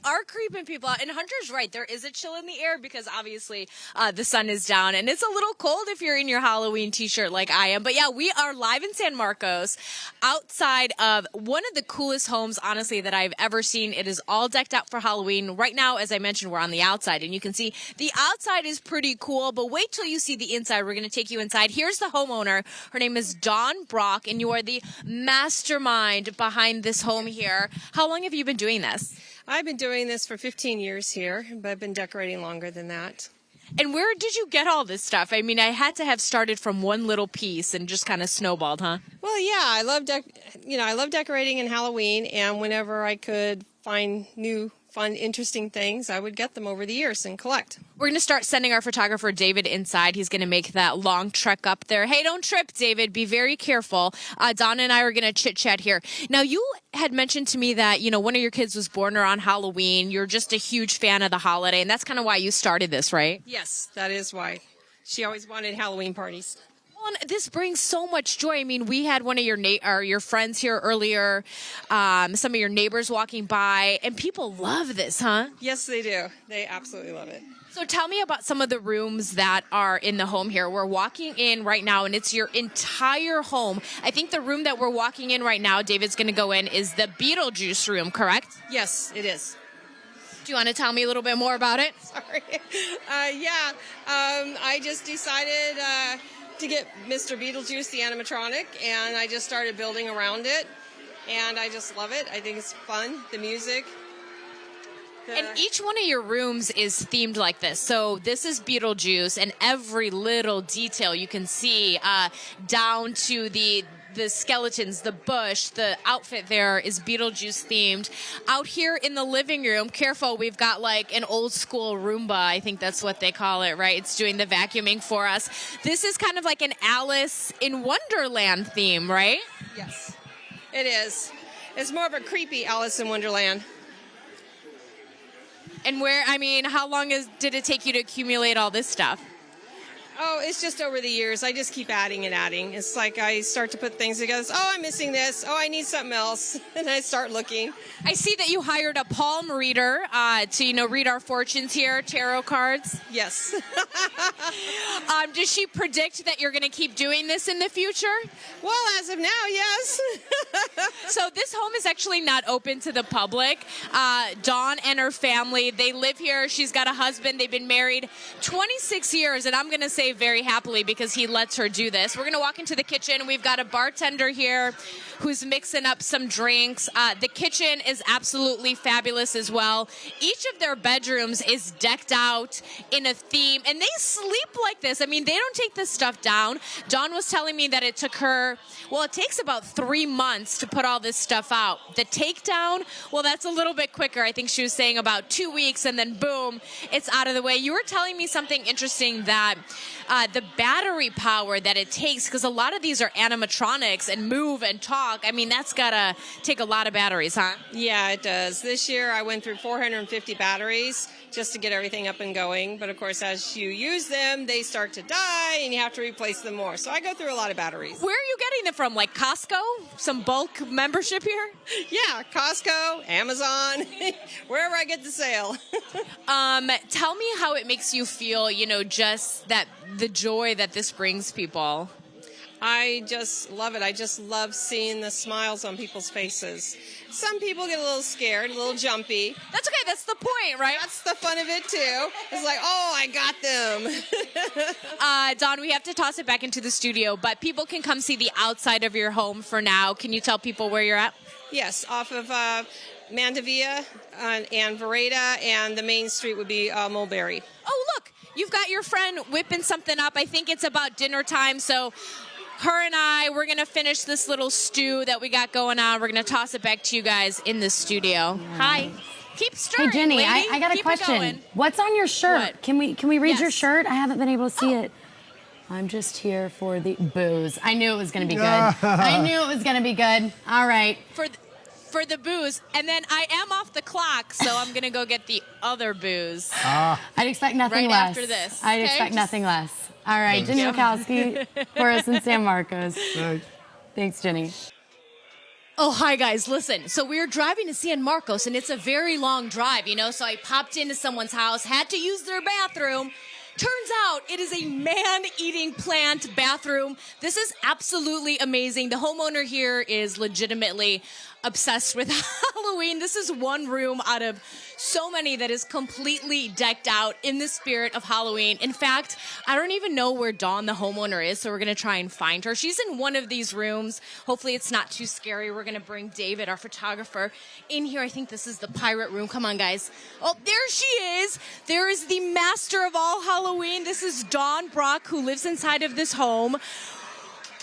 are creeping people out. And Hunter's right. There is a chill in the air because obviously the sun is down. And it's a little cold if you're in your Halloween t-shirt like I am. But yeah, we are live in San Marcos outside of one of the coolest homes, honestly, that I've ever seen. It is all decked out for Halloween. Right now, as I mentioned, we're on the outside. And you can see the outside is pretty cool. But wait till you see the inside. We're going to take you inside. Here's the homeowner. Her name is Dawn Brock. And you are the mastermind behind this home here. How long have you been doing this? I've been doing this for 15 years here, but I've been decorating longer than that. And where did you get all this stuff? I mean, I had to have started from one little piece and just kind of snowballed, huh? Well, yeah, I love decorating in Halloween, and whenever I could find new, fun, interesting things, I would get them over the years and collect. We're going to start sending our photographer, David, inside. He's going to make that long trek up there. Hey, don't trip, David. Be very careful. Donna and I are going to chit-chat here. Now, you had mentioned to me that, you know, one of your kids was born around Halloween. You're just a huge fan of the holiday, and that's kind of why you started this, right? Yes, that is why. She always wanted Halloween parties. Well, this brings so much joy. I mean, we had one of your friends here earlier, some of your neighbors walking by, and people love this, huh? Yes, they do. They absolutely love it. So tell me about some of the rooms that are in the home here. We're walking in right now, and it's your entire home. I think the room that we're walking in right now, David's going to go in, is the Beetlejuice room, correct? Yes, it is. Do you want to tell me a little bit more about it? Sorry. I just decided to get Mr. Beetlejuice, the animatronic, and I just started building around it, and I just love it. I think it's fun, the music. And each one of your rooms is themed like this. So this is Beetlejuice, and every little detail you can see down to the skeletons, the bush, the outfit there is Beetlejuice themed. Out here in the living room, careful, we've got like an old school Roomba. I think that's what they call it, right? It's doing the vacuuming for us. This is kind of like an Alice in Wonderland theme, right? Yes, it is. It's more of a creepy Alice in Wonderland. And how long did it take you to accumulate all this stuff? Oh, it's just over the years. I just keep adding and adding. It's like I start to put things together. Oh, I'm missing this. Oh, I need something else. And I start looking. I see that you hired a palm reader to, read our fortunes here, tarot cards. Yes. Does she predict that you're going to keep doing this in the future? Well, as of now, yes. So this home is actually not open to the public. Dawn and her family, they live here. She's got a husband. They've been married 26 years, and I'm going to say very happily because he lets her do this. We're going to walk into the kitchen. We've got a bartender here who's mixing up some drinks. The kitchen is absolutely fabulous as well. Each of their bedrooms is decked out in a theme, and they sleep like this. I mean, they don't take this stuff down. Dawn was telling me that it took her, it takes about 3 months to put all this stuff out. The takedown, that's a little bit quicker. I think she was saying about 2 weeks, and then boom, it's out of the way. You were telling me something interesting that the battery power that it takes, because a lot of these are animatronics and move and talk. I mean, that's got to take a lot of batteries, huh? Yeah, it does. This year I went through 450 batteries just to get everything up and going. But, of course, as you use them, they start to die, and you have to replace them more. So I go through a lot of batteries. Where are you getting them from? Like Costco? Some bulk membership here? Yeah, Costco, Amazon, wherever I get the sale. Tell me how it makes you feel, just the joy that this brings people. I just love it. I just love seeing the smiles on people's faces. Some people get a little scared, a little jumpy. That's okay. That's the point, right? That's the fun of it, too. It's like, oh, I got them. Dawn, we have to toss it back into the studio, but people can come see the outside of your home for now. Can you tell people where you're at? Yes, off of Mandevilla and Vereda, and the main street would be Mulberry. Oh, look, you've got your friend whipping something up. I think it's about dinner time, so her and we're going to finish this little stew that we got going on. We're going to toss it back to you guys in the studio. Yeah. Hi. Keep stirring, Hey, Jenny, lady. I got a question. What's on your shirt? What? Can we read your shirt? I haven't been able to see it. I'm just here for the booze. I knew it was going to be good. I knew it was going to be good. All right. For the booze, and then I am off the clock, so I'm going to go get the other booze. I'd expect nothing right less. After this. I'd expect nothing less. All right, Jenny Milkowski for us in San Marcos. Thanks, Jenny. Oh, hi, guys. Listen, so we were driving to San Marcos, and it's a very long drive, so I popped into someone's house, had to use their bathroom. Turns out it is a man-eating plant bathroom. This is absolutely amazing. The homeowner here is legitimately obsessed with Halloween. This is one room out of so many that is completely decked out in the spirit of Halloween. In fact, I don't even know where Dawn, the homeowner, is, so we're going to try and find her. She's in one of these rooms. Hopefully it's not too scary. We're going to bring David, our photographer, in here. I think this is the pirate room. Come on, guys. Oh, there she is. There is the master of all Halloween. This is Dawn Brock, who lives inside of this home.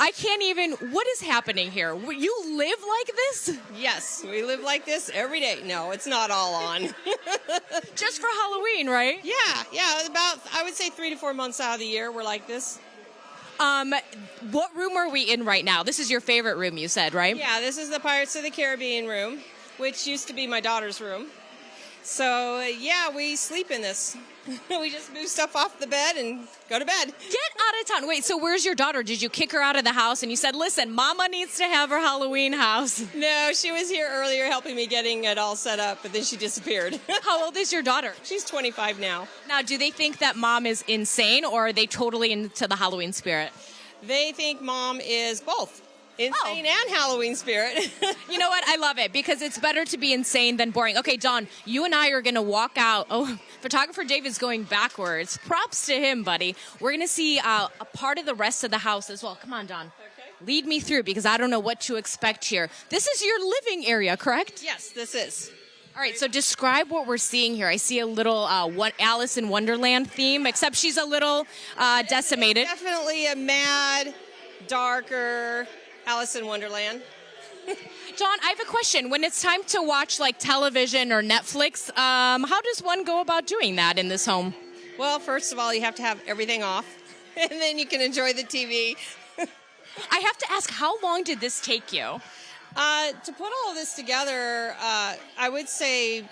I can't even, what is happening here? You live like this? Yes, we live like this every day. No, it's not all on. Just for Halloween, right? Yeah, about, I would say 3 to 4 months out of the year, we're like this. What room are we in right now? This is your favorite room, you said, right? Yeah, this is the Pirates of the Caribbean room, which used to be my daughter's room. So, yeah, we sleep in this. We just move stuff off the bed and go to bed. Get out of town. Wait, so where's your daughter? Did you kick her out of the house and you said, listen, Mama needs to have her Halloween house? No, she was here earlier helping me getting it all set up, but then she disappeared. How old is your daughter? She's 25 now. Now, do they think that Mom is insane, or are they totally into the Halloween spirit? They think Mom is both. Insane and Halloween spirit. You know what? I love it because it's better to be insane than boring. Okay, Dawn, you and I are going to walk out. Oh, photographer David's going backwards. Props to him, buddy. We're going to see a part of the rest of the house as well. Come on, Dawn. Okay. Lead me through because I don't know what to expect here. This is your living area, correct? Yes, this is. All right, so describe what we're seeing here. I see a little Alice in Wonderland theme, except she's a little decimated. It's definitely a mad, darker Alice in Wonderland. Dawn, I have a question. When it's time to watch like television or Netflix, how does one go about doing that in this home? Well, first of all, you have to have everything off, and then you can enjoy the TV. I have to ask, how long did this take you? To put all of this together, I would say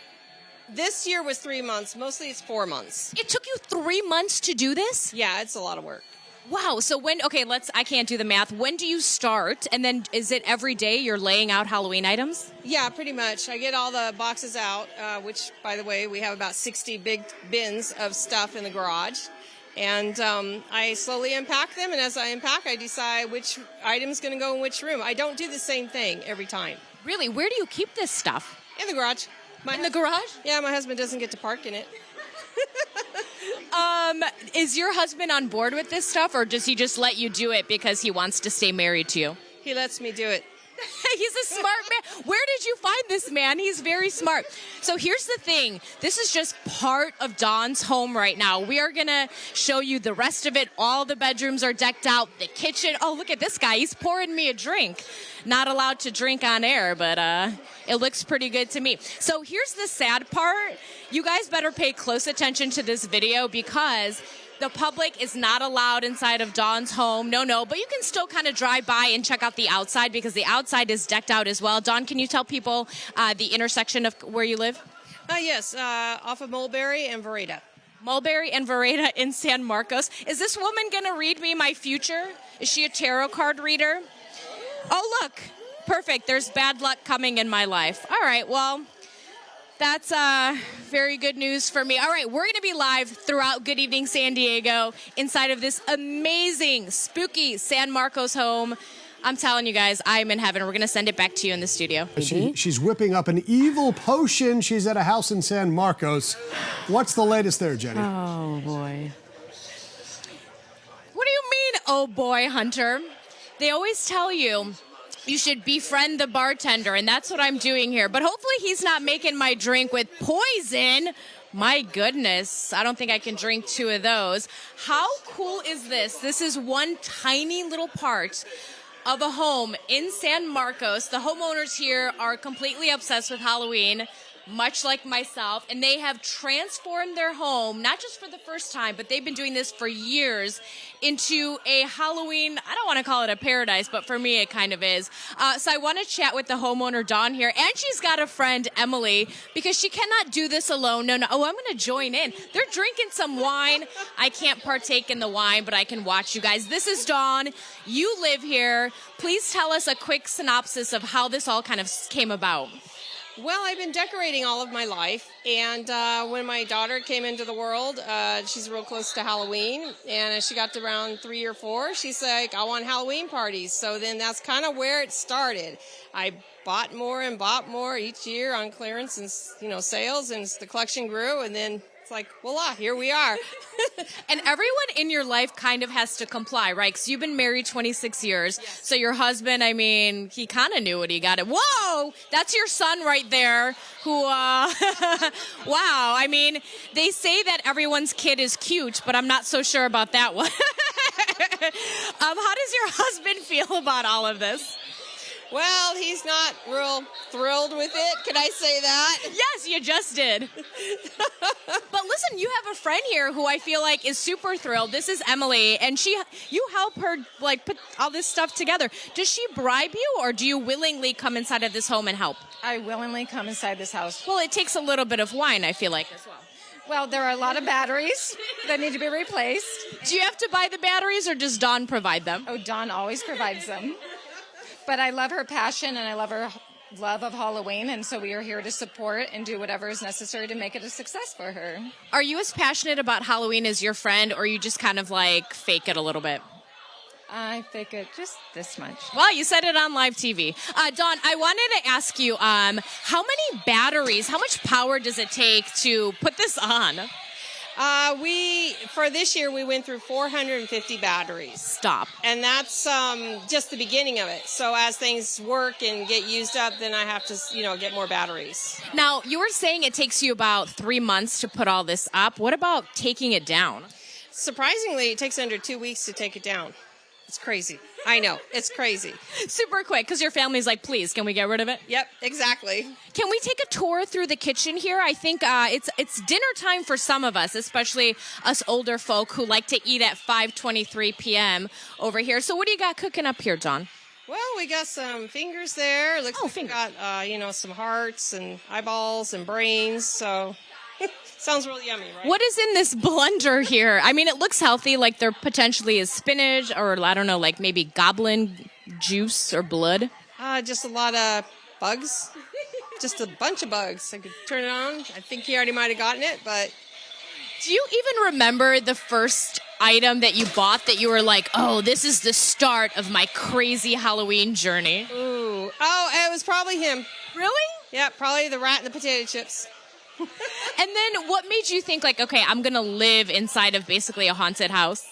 this year was 3 months. Mostly it's 4 months. It took you 3 months to do this? Yeah, it's a lot of work. Wow. So I can't do the math. When do you start? And then is it every day you're laying out Halloween items? Yeah, pretty much. I get all the boxes out, which, by the way, we have about 60 big bins of stuff in the garage. And I slowly unpack them. And as I unpack, I decide which item's going to go in which room. I don't do the same thing every time. Really? Where do you keep this stuff? In the garage. In the garage? Yeah, my husband doesn't get to park in it. Is your husband on board with this stuff, or does he just let you do it because he wants to stay married to you? He lets me do it. He's a smart man. Where did you find this man? He's very smart. So here's the thing. This is just part of Dawn's home right now. We are going to show you the rest of it. All the bedrooms are decked out. The kitchen. Oh, look at this guy. He's pouring me a drink. Not allowed to drink on air, but it looks pretty good to me. So here's the sad part. You guys better pay close attention to this video because the public is not allowed inside of Dawn's home. No, but you can still kind of drive by and check out the outside because the outside is decked out as well. Dawn, can you tell people the intersection of where you live? Yes, off of Mulberry and Vereda. Mulberry and Vereda in San Marcos. Is this woman going to read me my future? Is she a tarot card reader? Oh, look. Perfect. There's bad luck coming in my life. All right, well, that's very good news for me. All right, we're going to be live throughout Good Evening San Diego inside of this amazing, spooky San Marcos home. I'm telling you guys, I'm in heaven. We're going to send it back to you in the studio. She's whipping up an evil potion. She's at a house in San Marcos. What's the latest there, Jenny? Oh, boy. What do you mean, oh boy, Hunter? They always tell you should befriend the bartender, and that's what I'm doing here. But hopefully he's not making my drink with poison. My goodness, I don't think I can drink 2 of those. How cool is this? This is one tiny little part of a home in San Marcos. The homeowners here are completely obsessed with Halloween. much like myself, and they have transformed their home, not just for the first time, but they've been doing this for years, into a Halloween, I don't want to call it a paradise, but for me it kind of is. So I want to chat with the homeowner, Dawn, here, and she's got a friend, Emily, because she cannot do this alone. No. Oh, I'm going to join in. They're drinking some wine. I can't partake in the wine, but I can watch you guys. This is Dawn. You live here. Please tell us a quick synopsis of how this all kind of came about. Well, I've been decorating all of my life, and when my daughter came into the world, she's real close to Halloween, and as she got to around 3 or 4, she's like, I want Halloween parties. So then that's kind of where it started. I bought more and bought more each year on clearance and sales, and the collection grew, and then it's like, voila, here we are. And everyone in your life kind of has to comply, right? Because you've been married 26 years. Yes. So your husband, I mean, he kind of knew what he got. Whoa, that's your son right there who, wow. I mean, they say that everyone's kid is cute, but I'm not so sure about that one. How does your husband feel about all of this? Well, he's not real thrilled with it. Can I say that? Yes, you just did. But listen, you have a friend here who I feel like is super thrilled. This is Emily, and you help her like put all this stuff together. Does she bribe you, or do you willingly come inside of this home and help? I willingly come inside this house. Well, it takes a little bit of wine, I feel like, as well. Well, there are a lot of batteries that need to be replaced. Do you have to buy the batteries, or does Dawn provide them? Oh, Dawn always provides them. But I love her passion, and I love her love of Halloween, and so we are here to support and do whatever is necessary to make it a success for her. Are you as passionate about Halloween as your friend, or you just kind of like fake it a little bit? I fake it just this much. Well, you said it on live TV. Dawn, I wanted to ask you, how many batteries, how much power does it take to put this on? For this year, we went through 450 batteries. Stop. And that's just the beginning of it. So as things work and get used up, then I have to, get more batteries. Now, you were saying it takes you about 3 months to put all this up. What about taking it down? Surprisingly, it takes under 2 weeks to take it down. It's crazy. I know. It's crazy. Super quick, because your family's like, please, can we get rid of it? Yep, exactly. Can we take a tour through the kitchen here? I think it's dinner time for some of us, especially us older folk who like to eat at 5:23 p.m. over here. So what do you got cooking up here, Dawn? Well, we got some fingers there. Looks like we got, some hearts and eyeballs and brains. So sounds really yummy, right? What is in this blender here? I mean, it looks healthy, like there potentially is spinach or, I don't know, like maybe goblin juice or blood. Just a lot of bugs. Just a bunch of bugs. I could turn it on. I think he already might have gotten it, but... Do you even remember the first item that you bought that you were like, oh, this is the start of my crazy Halloween journey? Ooh. Oh, it was probably him. Really? Yeah, probably the rat and the potato chips. And then what made you think, like, okay, I'm going to live inside of basically a haunted house?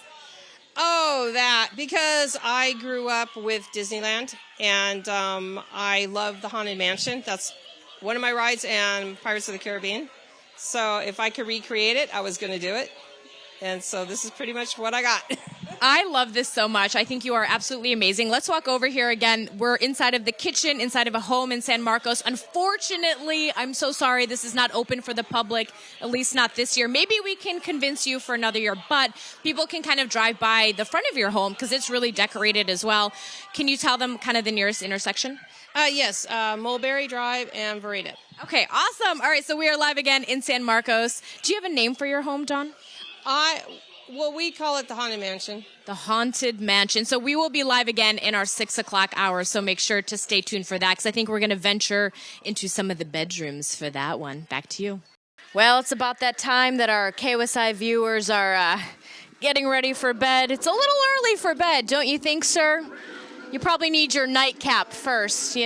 Oh, that. Because I grew up with Disneyland, and I love the Haunted Mansion. That's one of my rides, and Pirates of the Caribbean. So if I could recreate it, I was going to do it. And so this is pretty much what I got. I love this so much. I think you are absolutely amazing. Let's walk over here again. We're inside of the kitchen, inside of a home in San Marcos. Unfortunately, I'm so sorry, this is not open for the public, at least not this year. Maybe we can convince you for another year, but people can kind of drive by the front of your home because it's really decorated as well. Can you tell them kind of the nearest intersection? Yes, Mulberry Drive and Verena. Okay, awesome. All right, so we are live again in San Marcos. Do you have a name for your home, Dawn? Well, we call it the Haunted Mansion. The Haunted Mansion. So we will be live again in our 6 o'clock hour, so make sure to stay tuned for that, because I think we're going to venture into some of the bedrooms for that one. Back to you. Well, it's about that time that our KOSI viewers are getting ready for bed. It's a little early for bed, don't you think, sir? You probably need your nightcap first,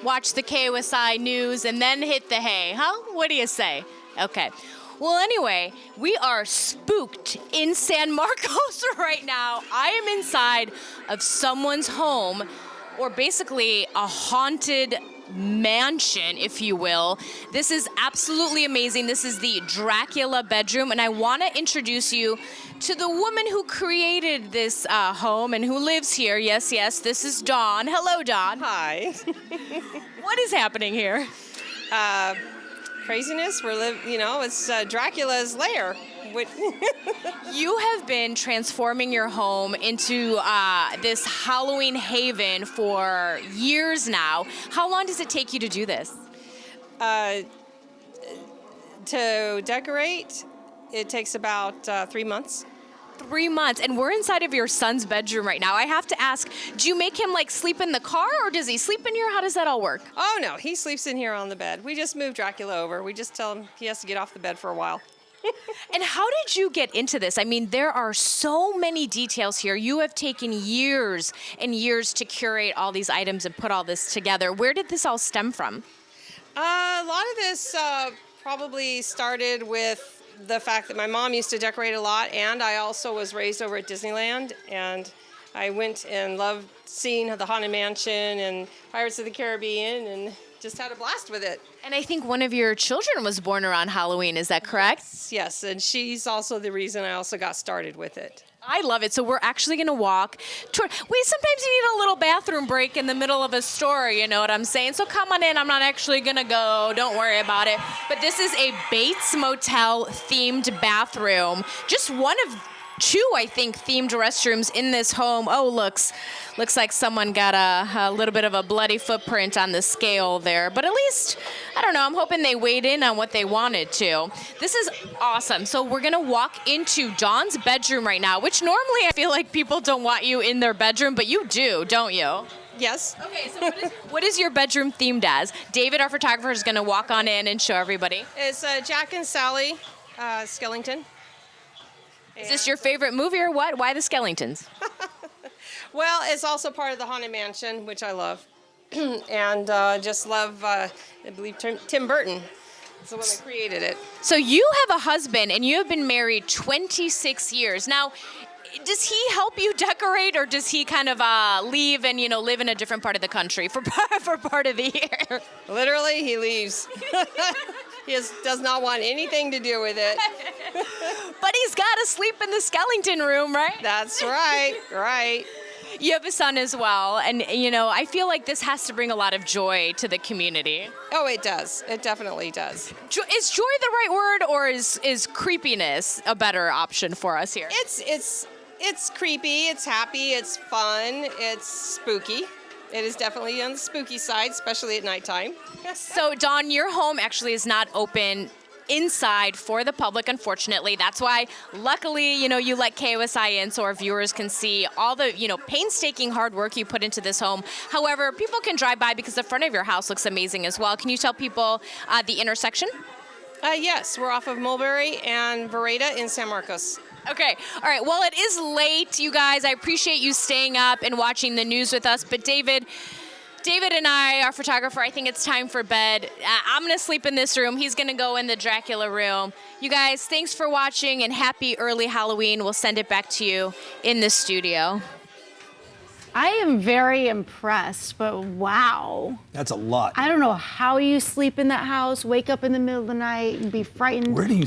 watch the KOSI news and then hit the hay, huh? What do you say? Okay. Well, anyway, we are spooked in San Marcos right now. I am inside of someone's home, or basically a haunted mansion, if you will. This is absolutely amazing. This is the Dracula bedroom, and I want to introduce you to the woman who created this home and who lives here. Yes, this is Dawn. Hello, Dawn. Hi. What is happening here? craziness. It's Dracula's lair. You have been transforming your home into this Halloween haven for years now. How long does it take you to do this? To decorate, it takes about 3 months. 3 months, and we're inside of your son's bedroom right now. I have to ask, do you make him like sleep in the car, or does he sleep in here? How does that all work? Oh no, he sleeps in here on the bed. We just moved Dracula over. We just tell him he has to get off the bed for a while. And how did you get into this? I mean, there are so many details here. You have taken years and years to curate all these items and put all this together. Where did this all stem from? A lot of this probably started with the fact that my mom used to decorate a lot, and I also was raised over at Disneyland, and I went and loved seeing the Haunted Mansion and Pirates of the Caribbean, and just had a blast with it. And I think one of your children was born around Halloween, is that correct? Yes, and she's also the reason I also got started with it. I love it. So we're actually going to walk toward. Sometimes you need a little bathroom break in the middle of a story, you know what I'm saying? So come on in. I'm not actually going to go. Don't worry about it. But this is a Bates Motel themed bathroom. Just one of two, I think, themed restrooms in this home. Oh, looks like someone got a little bit of a bloody footprint on the scale there. But at least, I don't know, I'm hoping they weighed in on what they wanted to. This is awesome. So we're going to walk into Dawn's bedroom right now, which normally I feel like people don't want you in their bedroom, but you do, don't you? Yes. Okay, so what is your bedroom themed as? David, our photographer, is going to walk on in and show everybody. It's Jack and Sally Skellington. Is this your favorite movie or what? Why the Skellingtons? Well, it's also part of the Haunted Mansion, which I love. And just love, I believe, Tim Burton is the one that created it. So you have a husband, and you have been married 26 years. Now, does he help you decorate, or does he kind of leave and, live in a different part of the country for part of the year? Literally, he leaves. He does not want anything to do with it. But he's got to sleep in the Skellington room, right? That's right, right. You have a son as well, and, I feel like this has to bring a lot of joy to the community. Oh, it does. It definitely does. Is joy the right word, or is creepiness a better option for us here? It's creepy, it's happy, it's fun, it's spooky. It is definitely on the spooky side, especially at nighttime. So, Dawn, your home actually is not open inside for the public, unfortunately. That's why, luckily, you let KOSI in so our viewers can see all the, painstaking hard work you put into this home. However, people can drive by because the front of your house looks amazing as well. Can you tell people the intersection? Yes, we're off of Mulberry and Vereda in San Marcos. Okay. All right. Well, it is late, you guys. I appreciate you staying up and watching the news with us. But David and I, our photographer, I think it's time for bed. I'm going to sleep in this room. He's going to go in the Dracula room. You guys, thanks for watching, and happy early Halloween. We'll send it back to you in the studio. I am very impressed, but wow. That's a lot. I don't know how you sleep in that house, wake up in the middle of the night, and be frightened. Where do you